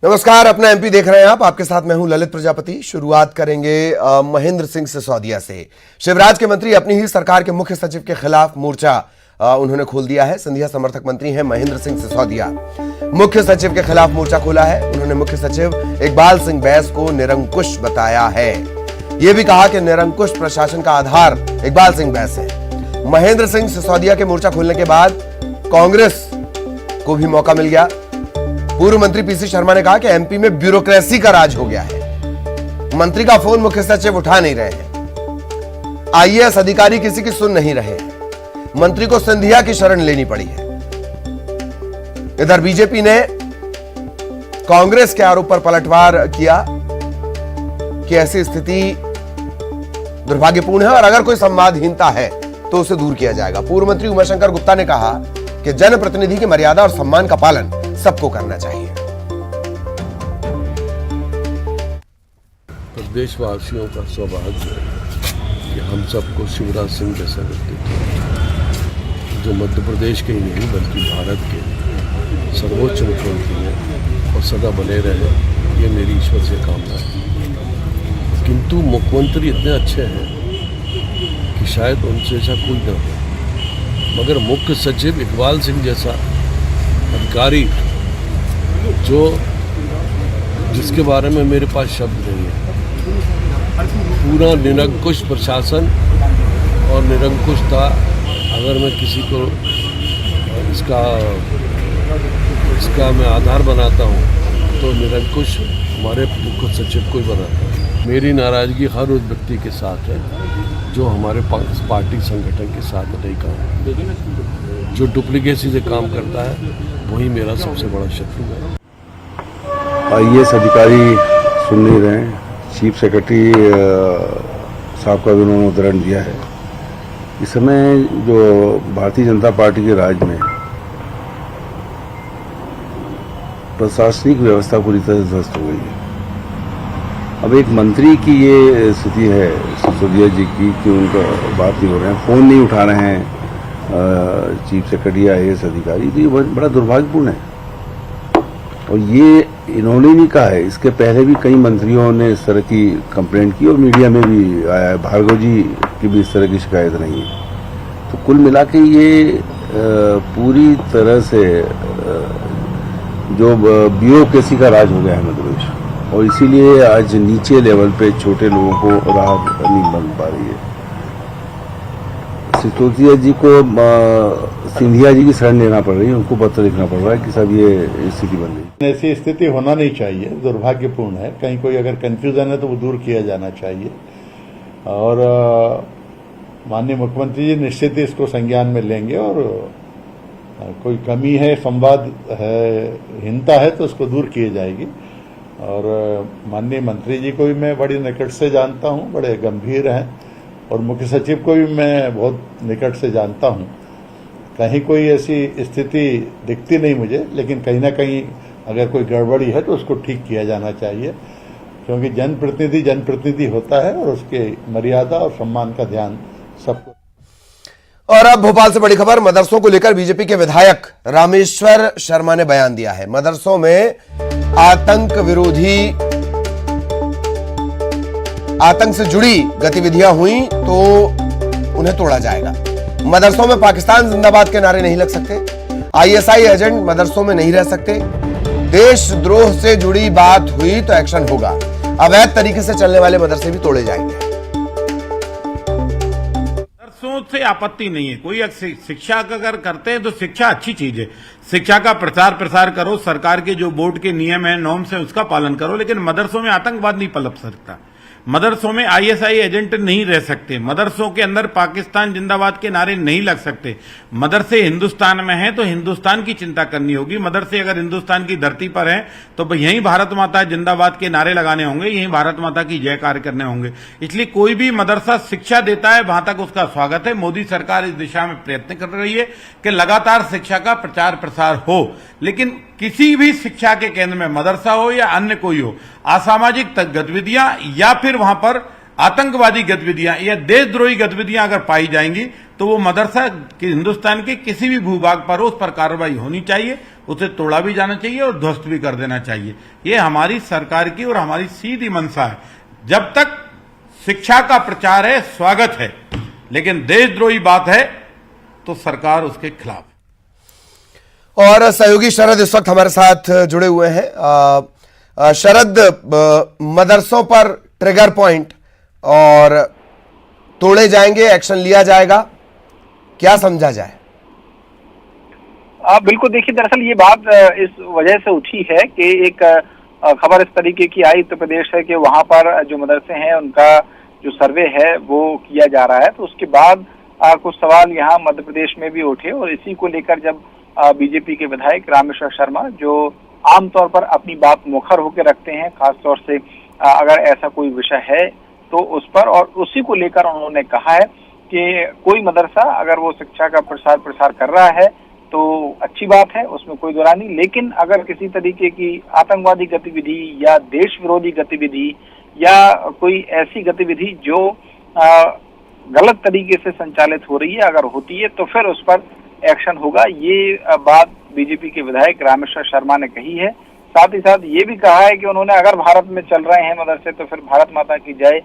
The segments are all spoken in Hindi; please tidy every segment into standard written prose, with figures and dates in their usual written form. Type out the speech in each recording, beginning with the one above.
नमस्कार, अपना एमपी देख रहे हैं आप। आपके साथ मैं हूं ललित प्रजापति। शुरुआत करेंगे महेंद्र सिंह सिसोदिया से। शिवराज के मंत्री अपनी ही सरकार के मुख्य सचिव के खिलाफ मोर्चा उन्होंने खोल दिया है। सिंधिया समर्थक मंत्री हैं महेंद्र सिंह सिसोदिया। मुख्य सचिव के खिलाफ मोर्चा खोला है। उन्होंने मुख्य सचिव इकबाल सिंह बैस को निरंकुश बताया है। यह भी कहा कि निरंकुश प्रशासन का आधार इकबाल सिंह बैस है। महेंद्र सिंह सिसोदिया के मोर्चा खोलने के बाद कांग्रेस को भी मौका मिल गया। पूर्व मंत्री पीसी शर्मा ने कहा कि एमपी में ब्यूरोक्रेसी का राज हो गया है। मंत्री का फोन मुख्य सचिव उठा नहीं रहे हैं। आईएएस अधिकारी किसी की सुन नहीं रहे हैं। मंत्री को सिंधिया की शरण लेनी पड़ी है। इधर बीजेपी ने कांग्रेस के आरोप पर पलटवार किया कि ऐसी स्थिति दुर्भाग्यपूर्ण है और अगर कोई संवादहीनता है तो उसे दूर किया जाएगा। पूर्व मंत्री उमाशंकर गुप्ता ने कहा कि जनप्रतिनिधि की मर्यादा और सम्मान का पालन सबको करना चाहिए। प्रदेशवासियों का सौभाग्य है कि हम सबको शिवराज सिंह जैसा व्यक्तित्व जो मध्य प्रदेश के ही नहीं बल्कि भारत के सर्वोच्च मुख्यमंत्री हैं और सदा बने रहे, ये मेरी ईश्वर से कामना है। किंतु मुख्यमंत्री इतने अच्छे हैं कि शायद उनसे ऐसा कोई ना हो, मगर मुख्य सचिव इकबाल सिंह जैसा अधिकारी जिसके बारे में मेरे पास शब्द नहीं है, पूरा निरंकुश प्रशासन और निरंकुशता, अगर मैं किसी को इसका मैं आधार बनाता हूँ तो निरंकुश हमारे मुख्य सचिव को ही बनाता हूँ। मेरी नाराजगी हर उस व्यक्ति के साथ है जो हमारे पार्टी संगठन के साथ नहीं काम, जो डुप्लीकेसी से काम करता है, वही मेरा सबसे बड़ा शत्रु है। आईएएस अधिकारी सुन नहीं रहे हैं। चीफ सेक्रेटरी साहब का भी उन्होंने उदाहरण दिया है। इस समय जो भारतीय जनता पार्टी के राज में प्रशासनिक व्यवस्था पूरी तरह से ध्वस्त हो गई है। अब एक मंत्री की ये स्थिति है सिसोदिया जी की कि उनका बात नहीं हो रहे हैं, फोन नहीं उठा रहे हैं चीफ सेक्रेटरी या आईएएस अधिकारी, तो ये बड़ा दुर्भाग्यपूर्ण है। और ये इन्होंने नहीं कहा है, इसके पहले भी कई मंत्रियों ने इस तरह की कंप्लेंट की और मीडिया में भी आया है। भार्गव जी की भी इस तरह की शिकायत नहीं है। तो कुल मिला के ये पूरी तरह से जो ब्यूरोक्रेसी का राज हो गया है मध्य प्रदेश, और इसीलिए आज नीचे लेवल पे छोटे लोगों को राहत नहीं मिल पा रही है। सिसोदिया जी को सिंधिया जी की शरण लेना पड़ रही है, उनको पत्र लिखना पड़ रहा है कि सब ये स्थिति बन गई। ऐसी स्थिति होना नहीं चाहिए, दुर्भाग्यपूर्ण है। कहीं कोई अगर कंफ्यूजन है तो वो दूर किया जाना चाहिए। और माननीय मुख्यमंत्री जी निश्चित ही इसको संज्ञान में लेंगे और कोई कमी है, संवाद है, हीनता है तो उसको दूर की जाएगी। और माननीय मंत्री जी को भी मैं बड़ी निकट से जानता हूं, बड़े गंभीर हैं, और मुख्य सचिव को भी मैं बहुत निकट से जानता हूं। कहीं कोई ऐसी स्थिति दिखती नहीं मुझे, लेकिन कहीं ना कहीं अगर कोई गड़बड़ी है तो उसको ठीक किया जाना चाहिए, क्योंकि जनप्रतिनिधि होता है और उसके मर्यादा और सम्मान का ध्यान सबको। और अब भोपाल से बड़ी खबर। मदरसों को लेकर बीजेपी के विधायक रामेश्वर शर्मा ने बयान दिया है। मदरसों में आतंक से जुड़ी गतिविधियां हुई तो उन्हें तोड़ा जाएगा। मदरसों में पाकिस्तान जिंदाबाद के नारे नहीं लग सकते। आईएसआई एजेंट मदरसों में नहीं रह सकते। देशद्रोह से जुड़ी बात हुई तो एक्शन होगा। अवैध तरीके से चलने वाले मदरसे भी तोड़े जाएंगे। मदरसों से आपत्ति नहीं है, कोई शिक्षा अगर करते हैं तो शिक्षा अच्छी चीज है। शिक्षा का प्रचार प्रसार करो, सरकार के जो बोर्ड के नियम है, नॉर्म्स है, उसका पालन करो, लेकिन मदरसों में आतंकवाद नहीं पनप सकता। मदरसों में आईएसआई एजेंट नहीं रह सकते। मदरसों के अंदर पाकिस्तान जिंदाबाद के नारे नहीं लग सकते। मदरसे हिंदुस्तान में हैं तो हिंदुस्तान की चिंता करनी होगी। मदरसे अगर हिंदुस्तान की धरती पर हैं तो यहीं भारत माता जिंदाबाद के नारे लगाने होंगे, यहीं भारत माता की जयकार करने होंगे। इसलिए कोई भी मदरसा शिक्षा देता है वहां तक उसका स्वागत है। मोदी सरकार इस दिशा में प्रयत्न कर रही है कि लगातार शिक्षा का प्रचार प्रसार हो, लेकिन किसी भी शिक्षा के केंद्र में मदरसा हो या अन्य कोई हो, असामाजिक गतिविधियां या फिर वहां पर आतंकवादी गतिविधियां या देशद्रोही गतिविधियां अगर पाई जाएंगी तो वो मदरसा हिंदुस्तान के किसी भी भूभाग पर हो, उस पर कार्रवाई होनी चाहिए, उसे तोड़ा भी जाना चाहिए और ध्वस्त भी कर देना चाहिए। ये हमारी सरकार की और हमारी सीधी मंशा है। जब तक शिक्षा का प्रचार है, स्वागत है, लेकिन देशद्रोही बात है तो सरकार उसके खिलाफ। और सहयोगी शरद इस वक्त हमारे साथ जुड़े हुए हैं। शरद, मदरसों पर ट्रिगर पॉइंट और तोड़े जाएंगे, एक्शन लिया जाएगा, क्या समझा जाए? बिल्कुल, देखिए दरअसल ये बात इस वजह से उठी है कि एक खबर इस तरीके की आई उत्तर प्रदेश है कि वहां पर जो मदरसे हैं उनका जो सर्वे है वो किया जा रहा है। तो उसके बाद कुछ सवाल यहाँ मध्य प्रदेश में भी उठे और इसी को लेकर जब बीजेपी के विधायक रामेश्वर शर्मा, जो आमतौर पर अपनी बात मुखर होकर रखते हैं, खासतौर से अगर ऐसा कोई विषय है तो उस पर, और उसी को लेकर उन्होंने कहा है कि कोई मदरसा अगर वो शिक्षा का प्रसार कर रहा है तो अच्छी बात है, उसमें कोई दुरा नहीं, लेकिन अगर किसी तरीके की आतंकवादी गतिविधि या देश विरोधी गतिविधि या कोई ऐसी गतिविधि जो गलत तरीके से संचालित हो रही है, अगर होती है तो फिर उस पर एक्शन होगा। ये बात बीजेपी के विधायक रामेश्वर शर्मा ने कही है। साथ ही साथ ये भी कहा है कि उन्होंने अगर भारत में चल रहे हैं मदरसे तो फिर भारत माता की जय,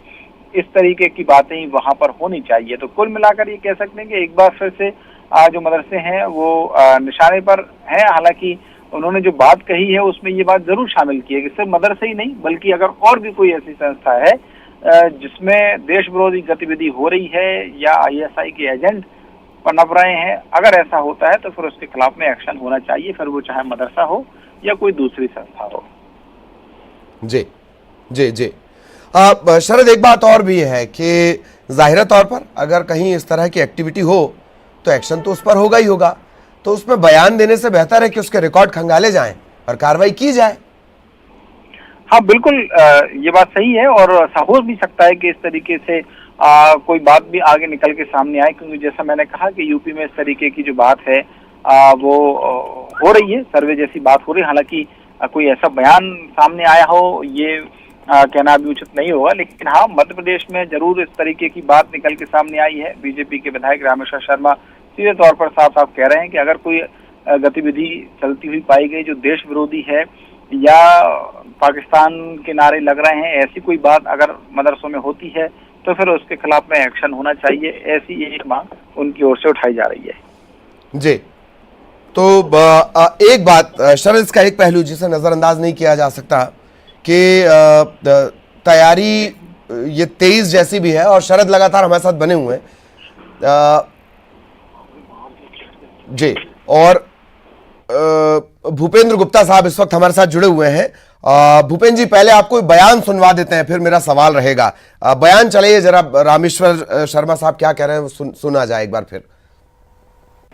इस तरीके की बातें ही वहां पर होनी चाहिए। तो कुल मिलाकर ये कह सकते हैं कि एक बार फिर से जो मदरसे हैं वो निशाने पर हैं। हालांकि उन्होंने जो बात कही है उसमें ये बात जरूर शामिल की है कि सिर्फ मदरसे ही नहीं बल्कि अगर और भी कोई ऐसी संस्था है जिसमें देश विरोधी गतिविधि हो रही है या ISI के एजेंट पनप रहे हैं, अगर ऐसा होता है तो फिर उसके खिलाफ में एक्शन होना चाहिए, फिर वो चाहे मदरसा हो या कोई दूसरी संस्था हो। जी जी जी। शरद, एक बात और भी है कि जाहिर तौर पर अगर कहीं इस तरह की एक्टिविटी हो तो एक्शन तो उस पर होगा ही होगा, तो उसमें बयान देने से बेहतर है कि उसके रिकॉर्ड खंगाले जाएं और कार्रवाई की जाए। हाँ बिल्कुल, ये बात सही है और हो भी सकता है कि इस तरीके से कोई बात भी आगे निकल के सामने आए, क्योंकि जैसा मैंने कहा कि यूपी में इस तरीके की जो बात है वो हो रही है, सर्वे जैसी बात हो रही है। हालांकि कोई ऐसा बयान सामने आया हो ये कहना भी उचित नहीं होगा, लेकिन हाँ मध्य प्रदेश में जरूर इस तरीके की बात निकल के सामने आई है। बीजेपी के विधायक रामेश्वर शर्मा सीधे तौर पर साफ साफ कह रहे हैं कि अगर कोई गतिविधि चलती हुई पाई गई जो देश विरोधी है या पाकिस्तान के नारे लग रहे हैं, ऐसी कोई बात अगर मदरसों में होती है तो फिर उसके खिलाफ में एक्शन होना चाहिए, ऐसी एक मांग उनकी ओर से उठाई जा रही है। जी, तो एक बात शरद, इसका एक पहलू जिसे नजरअंदाज नहीं किया जा सकता कि तैयारी ये 23 जैसी भी है और शरद लगातार हमारे साथ बने हुए हैं जी, और भूपेंद्र गुप्ता साहब इस वक्त हमारे साथ जुड़े हुए हैं। भूपेंद्र जी, पहले आपको बयान सुनवा देते हैं, फिर मेरा सवाल रहेगा। बयान चलाइए जरा, रामेश्वर शर्मा साहब क्या कह रहे हैं वो सुना जाए एक बार फिर।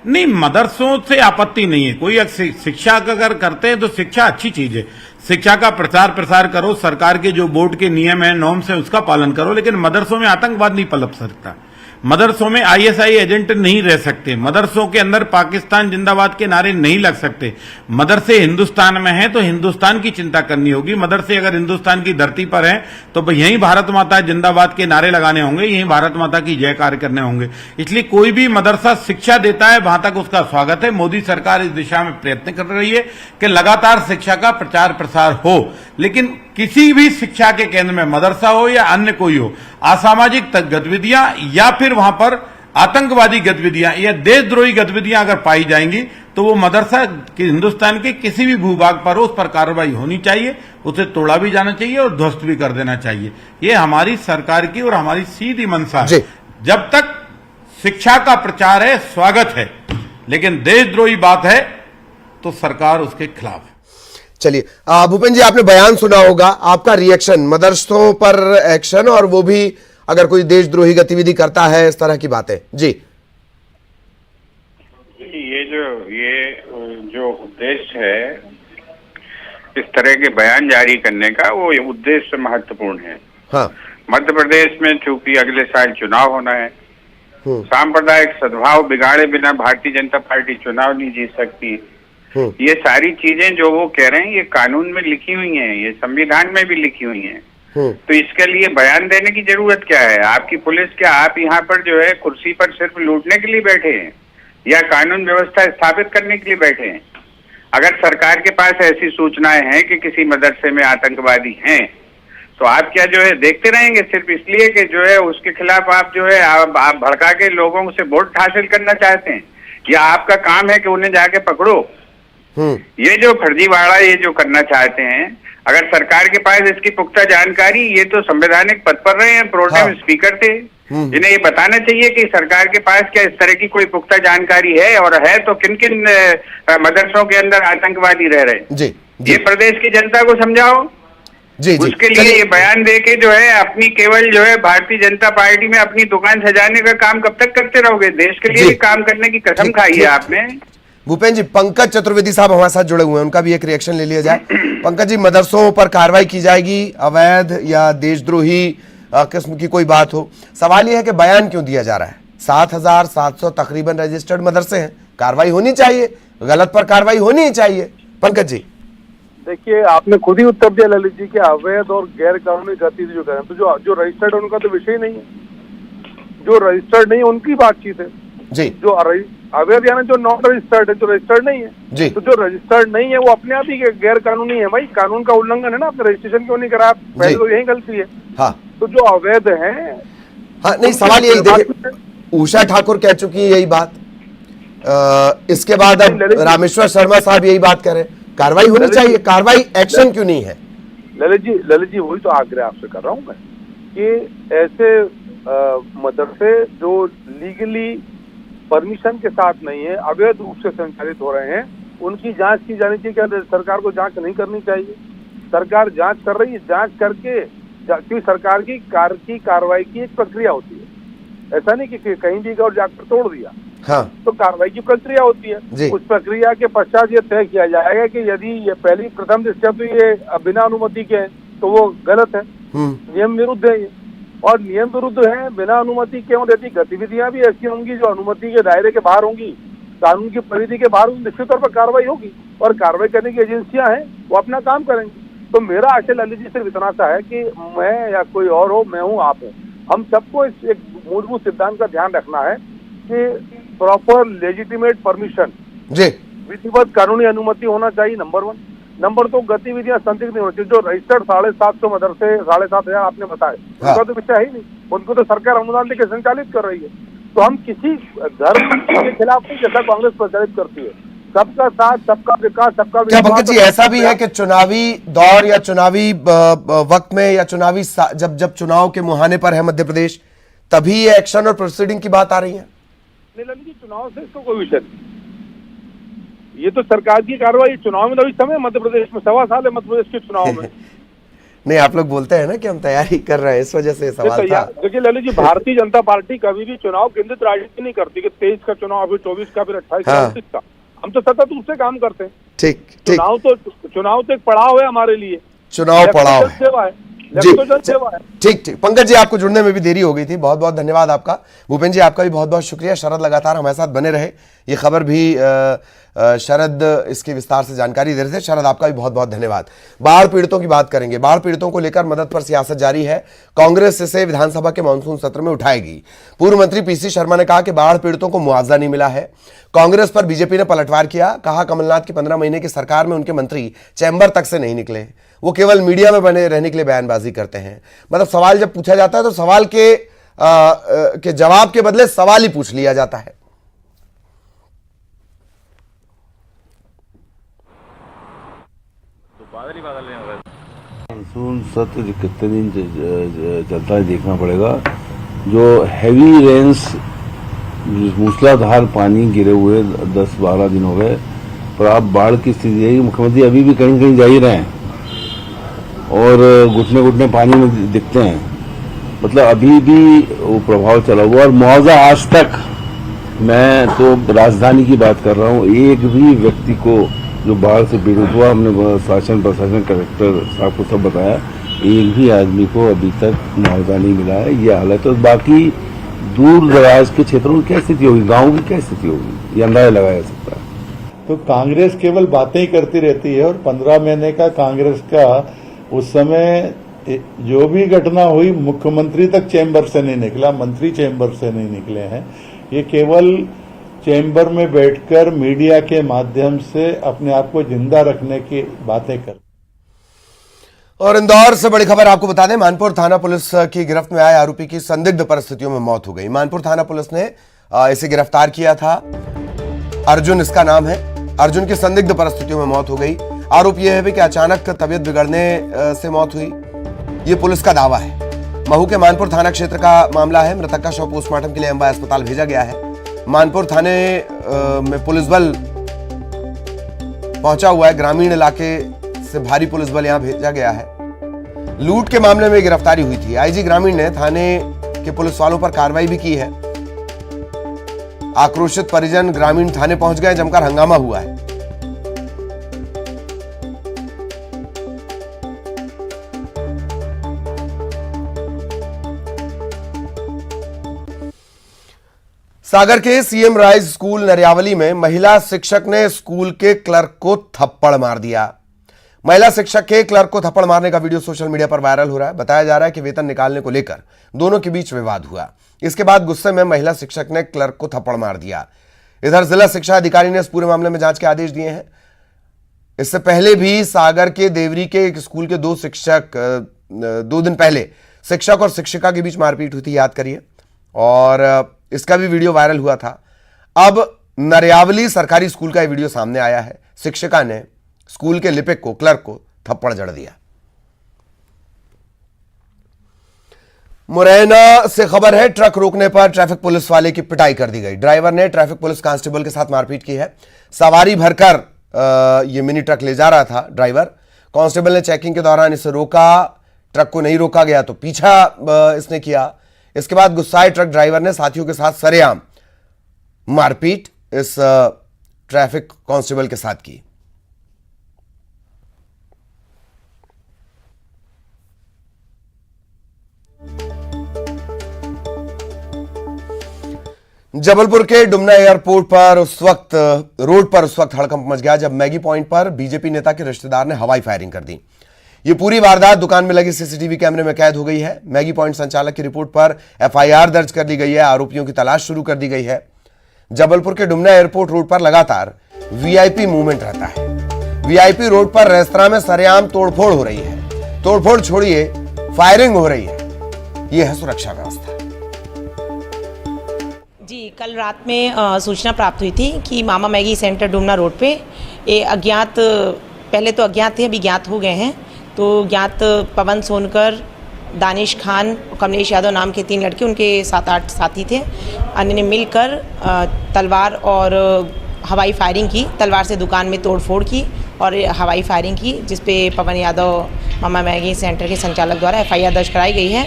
नहीं, मदरसों से आपत्ति नहीं है, कोई शिक्षा अगर करते हैं तो शिक्षा अच्छी चीज है, शिक्षा का प्रसार करो, सरकार के जो बोर्ड के नियम है नॉर्म्स है उसका पालन करो, लेकिन मदरसों में आतंकवाद नहीं पनप सकता, मदरसों में ISI एजेंट नहीं रह सकते, मदरसों के अंदर पाकिस्तान जिंदाबाद के नारे नहीं लग सकते। मदरसे हिंदुस्तान में हैं तो हिंदुस्तान की चिंता करनी होगी। मदरसे अगर हिंदुस्तान की धरती पर हैं तो यहीं भारत माता जिंदाबाद के नारे लगाने होंगे, यहीं भारत माता की जयकार करने होंगे। इसलिए कोई भी मदरसा शिक्षा देता है वहां तक उसका स्वागत है। मोदी सरकार इस दिशा में प्रयत्न कर रही है कि लगातार शिक्षा का प्रसार हो, लेकिन किसी भी शिक्षा के केंद्र में मदरसा हो या अन्य कोई हो, असामाजिक गतिविधियां या फिर वहां पर आतंकवादी गतिविधियां या देशद्रोही गतिविधियां अगर पाई जाएंगी तो वो मदरसा हिंदुस्तान के किसी भी भूभाग पर हो, उस पर कार्रवाई होनी चाहिए, उसे तोड़ा भी जाना चाहिए और ध्वस्त भी कर देना चाहिए। ये हमारी सरकार की और हमारी सीधी मंशा है। जब तक शिक्षा का प्रचार है, स्वागत है, लेकिन देशद्रोही बात है तो सरकार उसके खिलाफ है। चलिए भूपेंद्र जी, आपने बयान सुना होगा, आपका रिएक्शन मदरसों पर एक्शन और वो भी अगर कोई देशद्रोही गतिविधि करता है, इस तरह की बातें। जी, ये जो उद्देश्य है इस तरह के बयान जारी करने का, वो उद्देश्य महत्वपूर्ण है। हाँ, मध्य प्रदेश में चूंकि अगले साल चुनाव होना है, सांप्रदायिक सद्भाव बिगाड़े बिना भारतीय जनता पार्टी चुनाव नहीं जीत सकती। ये सारी चीजें जो वो कह रहे हैं ये कानून में लिखी हुई हैं, ये संविधान में भी लिखी हुई हैं। तो इसके लिए बयान देने की जरूरत क्या है? आपकी पुलिस क्या आप यहाँ पर जो है कुर्सी पर सिर्फ लूटने के लिए बैठे हैं या कानून व्यवस्था स्थापित करने के लिए बैठे हैं? अगर सरकार के पास ऐसी सूचनाएं हैं कि किसी मदरसे में आतंकवादी हैं, तो आप क्या जो है देखते रहेंगे सिर्फ इसलिए कि जो है उसके खिलाफ आप जो है आप भड़का के लोगों से वोट हासिल करना चाहते हैं, या आपका काम है कि उन्हें जाके पकड़ो? ये जो फर्जीवाड़ा ये जो करना चाहते हैं, अगर सरकार के पास इसकी पुख्ता जानकारी, ये तो संवैधानिक पद पर रहे हैं, प्रोटेम स्पीकर थे, इन्हें ये बताना चाहिए कि सरकार के पास क्या इस तरह की कोई पुख्ता जानकारी है, और है तो किन किन मदरसों के अंदर आतंकवादी रह रहे हैं। ये प्रदेश की जनता को समझाओ। उसके लिए ये बयान देके जो है अपनी केवल जो है भारतीय जनता पार्टी में अपनी दुकान सजाने का काम कब तक करते रहोगे? देश के लिए भी काम करने की कसम खाई है आपने। भूपेन जी, पंकज चतुर्वेदी साहब हमारे साथ जुड़े हुए हैं, उनका भी एक रिएक्शन ले लिया जाए। पंकज जी, मदरसों पर कार्रवाई की जाएगी, अवैध या देशद्रोही किस्म की कोई बात हो, सवाल यह है कि बयान क्यों दिया जा रहा है? 7,700 तकरीबन रजिस्टर्ड मदरसे हैं, कार्रवाई होनी चाहिए, गलत पर कार्रवाई होनी ही चाहिए। पंकज जी, देखिए, आपने खुद ही उत्तर दिया ललित जी कि अवैध और गैर कानूनी गतिविधि जो करें, तो जो रजिस्टर्ड है उनका तो विषय नहीं है। जो रजिस्टर्ड नहीं है उनकी बातचीत है जी। जो अवैध यानी जो नॉन रजिस्टर्ड है, जो रजिस्टर्ड नहीं है जी, तो जो रजिस्टर्ड नहीं है वो अपने आप ही गैर कानूनी है। भाई, कानून का उल्लंघन है ना, आपने रजिस्ट्रेशन क्यों नहीं करा? पहले तो यही गलती है। हाँ, तो जो अवैध है, हाँ, नहीं, सवाल यही, देखिए उषा ठाकुर कह चुकी है यही बात, इसके बाद अब रामेश्वर शर्मा साहब यही बात कह रहे हैं, कार्रवाई होनी चाहिए, कार्रवाई, एक्शन क्यों नहीं है? ललित जी वही तो आग्रह आपसे कर रहा हूँ मैं कि ऐसे मदरसे जो लीगली परमिशन के साथ नहीं है, अवैध रूप से संचालित हो रहे हैं, उनकी जांच की जानी चाहिए। क्या सरकार को जांच नहीं करनी चाहिए? सरकार जांच कर रही है, जांच करके क्योंकि सरकार की कार्रवाई की एक प्रक्रिया होती है। ऐसा नहीं कि कहीं भी गया और जाकर तोड़ दिया। हाँ, तो कार्रवाई की प्रक्रिया होती है। उस प्रक्रिया के पश्चात ये तय किया जाएगा कि यदि ये पहली प्रथम दृष्टया तो ये बिना अनुमति के हैं तो वो गलत है, नियम विरुद्ध है ये, और नियम विरुद्ध है, बिना अनुमति के यदि गतिविधियां भी ऐसी होंगी जो अनुमति के दायरे के बाहर होंगी, कानून की परिधि के बाहर, निश्चित तौर पर कार्रवाई होगी, और कार्रवाई करने की एजेंसियां हैं वो अपना काम करेंगे। तो मेरा आशय ललित जी सिर्फ इतना सा है कि मैं या कोई और हो, मैं हूँ, आप हो, हम सबको इस एक मूलभूत सिद्धांत का ध्यान रखना है कि प्रॉपर लेजिटिमेट परमिशन, विधिवत कानूनी अनुमति होना चाहिए, नंबर 1। नंबर 2, गतिविधियां संदिग्ध नहीं होनी चाहिए। जो रजिस्टर्ड 750 मदरसे, 7,500 आपने बताए, उनका तो विषय ही नहीं, उनको तो सरकार अनुदान देकर संचालित कर रही है। तो हम किसी धर्म के खिलाफ नहीं, जैसा कांग्रेस प्रचारित करती है, सबका साथ, सबका विकास, सबका क्या पंकज जी ऐसा भी है कि चुनावी दौर या चुनावी वक्त में या चुनावी जब चुनाव के मुहाने पर है मध्य प्रदेश, तभी ये एक्शन और प्रोसीडिंग की बात आ रही है? नहीं, चुनाव से इसको कोई विषय नहीं, ये तो सरकार की कार्रवाई। चुनाव में तो अभी समय मध्य प्रदेश में 1.25 साल है मध्य प्रदेश के चुनाव में। नहीं, आप लोग बोलते हैं ना कि हम तैयारी कर रहे हैं, इस वजह से सवाल था। देखिए ललित जी, भारतीय जनता पार्टी कभी भी चुनाव केंद्रित राजनीति नहीं करती कि 23 का चुनाव, अभी 24 का, फिर 28 का, 29 का। हम तो सतत रूप से काम करते हैं। ठीक, चुनाव तो एक पड़ाव है हमारे लिए, चुनाव पड़ाव सेवा है जी। ठीक, पंकज जी, आपको जुड़ने में भी देरी हो गई थी, बहुत बहुत धन्यवाद आपका। भूपेन जी, आपका भी बहुत बहुत शुक्रिया। शरद लगातार हमारे साथ बने रहे, ये खबर भी शरद इसकी विस्तार से जानकारी दे रहे थे। शरद, आपका भी बहुत बहुत धन्यवाद। बाढ़ पीड़ितों की बात करेंगे। बाढ़ पीड़ितों को लेकर मदद पर सियासत जारी है। कांग्रेस इसे विधानसभा के मानसून सत्र में उठाएगी। पूर्व मंत्री पीसी शर्मा ने कहा कि बाढ़ पीड़ितों को मुआवजा नहीं मिला है। कांग्रेस पर बीजेपी ने पलटवार किया, कहा कमलनाथ की 15 महीने की सरकार में उनके मंत्री चैम्बर तक से नहीं निकले, वो केवल मीडिया में बने रहने के लिए बयानबाजी करते हैं। मतलब सवाल जब पूछा जाता है तो सवाल के जवाब के बदले सवाल ही पूछ लिया जाता है। मानसून सत्र कितने दिन चलता है देखना पड़ेगा। जो हैवी रेन्स, मूसलाधार पानी गिरे हुए 10-12 दिन हो गए, पर आप बाढ़ की स्थिति है कि मुख्यमंत्री अभी भी कहीं कहीं जा ही रहे हैं और घुटने घुटने पानी में दिखते हैं। मतलब अभी भी वो प्रभाव चला हुआ। और मुआवजा आज तक, मैं तो राजधानी की बात कर रहा हूँ, एक भी व्यक्ति को जो बाढ़ से पीड़ित हुआ, हमने शासन प्रशासन कलेक्टर साहब को सब बताया, एक भी आदमी को अभी तक मुआवजा नहीं मिला है। ये हालत है। बाकी दूर दराज के क्षेत्रों की क्या स्थिति होगी, गाँव की क्या स्थिति होगी, ये अंदाजा लगाया जा सकता है। तो कांग्रेस केवल बातें ही करती रहती है, और 15 महीने का कांग्रेस का उस समय जो भी घटना हुई मुख्यमंत्री तक चैम्बर से नहीं निकला, मंत्री चैम्बर से नहीं निकले हैं। ये केवल चैम्बर में बैठकर मीडिया के माध्यम से अपने आप को जिंदा रखने की बातें कर। और इंदौर से बड़ी खबर आपको बता दें, मानपुर थाना पुलिस की गिरफ्त में आए आरोपी की संदिग्ध परिस्थितियों में मौत हो गई। मानपुर थाना पुलिस ने इसे गिरफ्तार किया था। अर्जुन इसका नाम है। अर्जुन की संदिग्ध परिस्थितियों में मौत हो गई। आरोप यह है कि अचानक तबीयत बिगड़ने से मौत हुई, ये पुलिस का दावा है। महू के मानपुर थाना क्षेत्र का मामला है। मृतक का शव पोस्टमार्टम के लिए अंबा अस्पताल भेजा गया है। मानपुर थाने में पुलिस बल पहुंचा हुआ है। ग्रामीण इलाके से भारी पुलिस बल यहां भेजा गया है। लूट के मामले में गिरफ्तारी हुई थी। आईजी ग्रामीण ने थाने के पुलिस वालों पर कार्रवाई भी की है। आक्रोशित परिजन ग्रामीण थाने पहुंच गए, जमकर हंगामा हुआ है। सागर के सीएम राइज स्कूल नरियावली में महिला शिक्षक ने स्कूल के क्लर्क को थप्पड़ मार दिया। महिला शिक्षक के क्लर्क को थप्पड़ मारने का वीडियो सोशल मीडिया पर वायरल हो रहा है। बताया जा रहा है कि वेतन निकालने को लेकर दोनों के बीच विवाद हुआ। इसके बाद गुस्से में महिला शिक्षक ने क्लर्क को थप्पड़ मार दिया। इधर जिला शिक्षा अधिकारी ने इस पूरे मामले में जांच के आदेश दिए हैं। इससे पहले भी सागर के देवरी के एक स्कूल के 2 दिन पहले शिक्षक और शिक्षिका के बीच मारपीट हुई थी, याद करिए, और इसका भी वीडियो वायरल हुआ था। अब नरियावली सरकारी स्कूल का यह वीडियो सामने आया है। शिक्षिका ने स्कूल के लिपिक को, क्लर्क को थप्पड़ जड़ दिया। मुरैना से खबर है, ट्रक रोकने पर ट्रैफिक पुलिस वाले की पिटाई कर दी गई। ड्राइवर ने ट्रैफिक पुलिस कांस्टेबल के साथ मारपीट की है। सवारी भरकर ये मिनी ट्रक ले जा रहा था ड्राइवर। कांस्टेबल ने चेकिंग के दौरान इसे रोका। ट्रक को नहीं रोका गया तो पीछा इसने किया। इसके बाद गुस्साए ट्रक ड्राइवर ने साथियों के साथ सरेआम मारपीट इस ट्रैफिक कांस्टेबल के साथ की। जबलपुर के डुमना एयरपोर्ट पर रोड पर उस वक्त हड़कंप मच गया जब मैगी पॉइंट पर बीजेपी नेता के रिश्तेदार ने हवाई फायरिंग कर दी। ये पूरी वारदात दुकान में लगे सीसीटीवी कैमरे में कैद हो गई है। मैगी पॉइंट संचालक की रिपोर्ट पर एफआईआर दर्ज कर ली गई है। आरोपियों की तलाश शुरू कर दी गई है। जबलपुर के डुमना एयरपोर्ट रोड पर लगातार वीआईपी मूवमेंट रहता है। वीआईपी रोड पर रेस्तरां में सरेआम तोड़फोड़ हो रही है। तोड़फोड़ छोड़िए, फायरिंग हो रही है। यह है सुरक्षा व्यवस्था। जी, कल रात में सूचना प्राप्त हुई थी कि मामा मैगी सेंटर डुमना रोड पे ये अज्ञात, पहले तो अज्ञात थे, अभी ज्ञात हो गए हैं। तो ज्ञात पवन सोनकर, दानिश खान, कमलेश यादव नाम के 3 लड़के, उनके 7-8 साथी थे। अन्य ने मिलकर तलवार और हवाई फायरिंग की। तलवार से दुकान में तोड़फोड़ की और हवाई फायरिंग की, जिसपे पवन यादव मामा मैगी सेंटर के संचालक द्वारा एफआईआर दर्ज कराई गई है।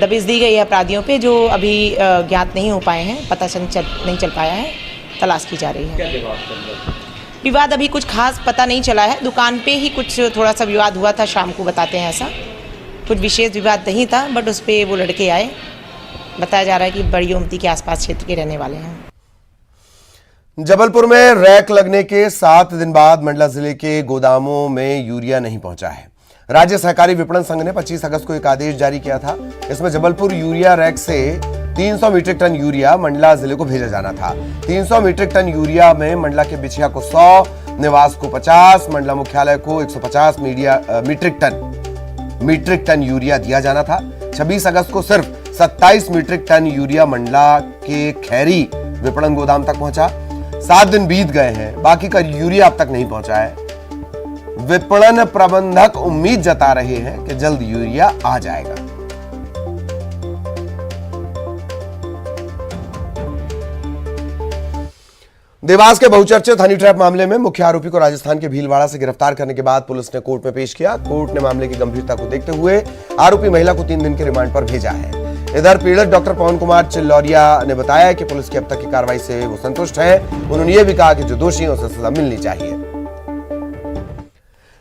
दबिश दी गई है अपराधियों पे, जो अभी ज्ञात नहीं हो पाए हैं, पता नहीं चल पाया है, तलाश की जा रही है। विवाद अभी कुछ खास पता नहीं चला है। दुकान पे ही कुछ थोड़ा सा विवाद हुआ था, शाम को बताते हैं। ऐसा कुछ विशेष विवाद नहीं था, बट उस पर वो लड़के आए। बताया जा रहा है कि बड़ी ओमती के आसपास क्षेत्र के रहने वाले हैं। जबलपुर में रैक लगने के 7 दिन बाद मंडला जिले के गोदामों में यूरिया नहीं पहुंचा है। राज्य सहकारी विपणन संघ ने 25 अगस्त को एक आदेश जारी किया था। इसमें जबलपुर यूरिया रैक से 300 मीट्रिक टन यूरिया मंडला जिले को भेजा जाना था। 300 मीट्रिक टन यूरिया में मंडला के बिछिया को 100, निवास को 50, मंडला मुख्यालय को 150 मीट्रिक टन यूरिया दिया जाना था। 26 अगस्त को सिर्फ 27 मीट्रिक टन यूरिया मंडला के खैरी विपणन गोदाम तक पहुंचा। 7 दिन बीत गए हैं, बाकी का यूरिया अब तक नहीं पहुंचा है। विपणन प्रबंधक उम्मीद जता रहे हैं कि जल्द यूरिया आ जाएगा। देवास के बहुचर्चित हनी ट्रैप मामले में मुख्य आरोपी को राजस्थान के भीलवाड़ा से गिरफ्तार करने के बाद पुलिस ने कोर्ट में पेश किया। कोर्ट ने मामले की गंभीरता को देखते हुए आरोपी महिला को 3 दिन के रिमांड पर भेजा है। इधर पीड़ित डॉक्टर पवन कुमार चिल्लौरिया ने बताया कि पुलिस की अब तक की कार्रवाई से वो संतुष्ट है। उन्होंने ये भी कहा कि जो दोषी हैं उसे सजा मिलनी चाहिए।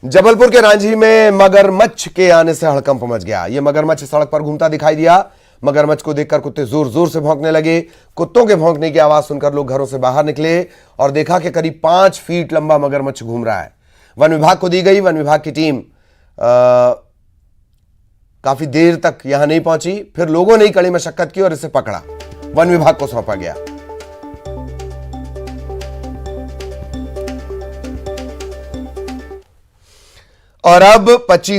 जबलपुर के रांझी में मगरमच्छ के आने से हड़कंप मच गया। ये मगरमच्छ सड़क पर घूमता दिखाई दिया। मगरमच्छ को देखकर कुत्ते जोर जोर से भौंकने लगे। कुत्तों के भौंकने की आवाज सुनकर लोग घरों से बाहर निकले और देखा कि करीब 5 फीट लंबा मगरमच्छ घूम रहा है। वन विभाग को दी गई। वन विभाग की टीम काफी देर तक यहां नहीं पहुंची, फिर लोगों ने कड़ी मशक्कत की और इसे पकड़ा, वन विभाग को सौंपा गया। और अब 25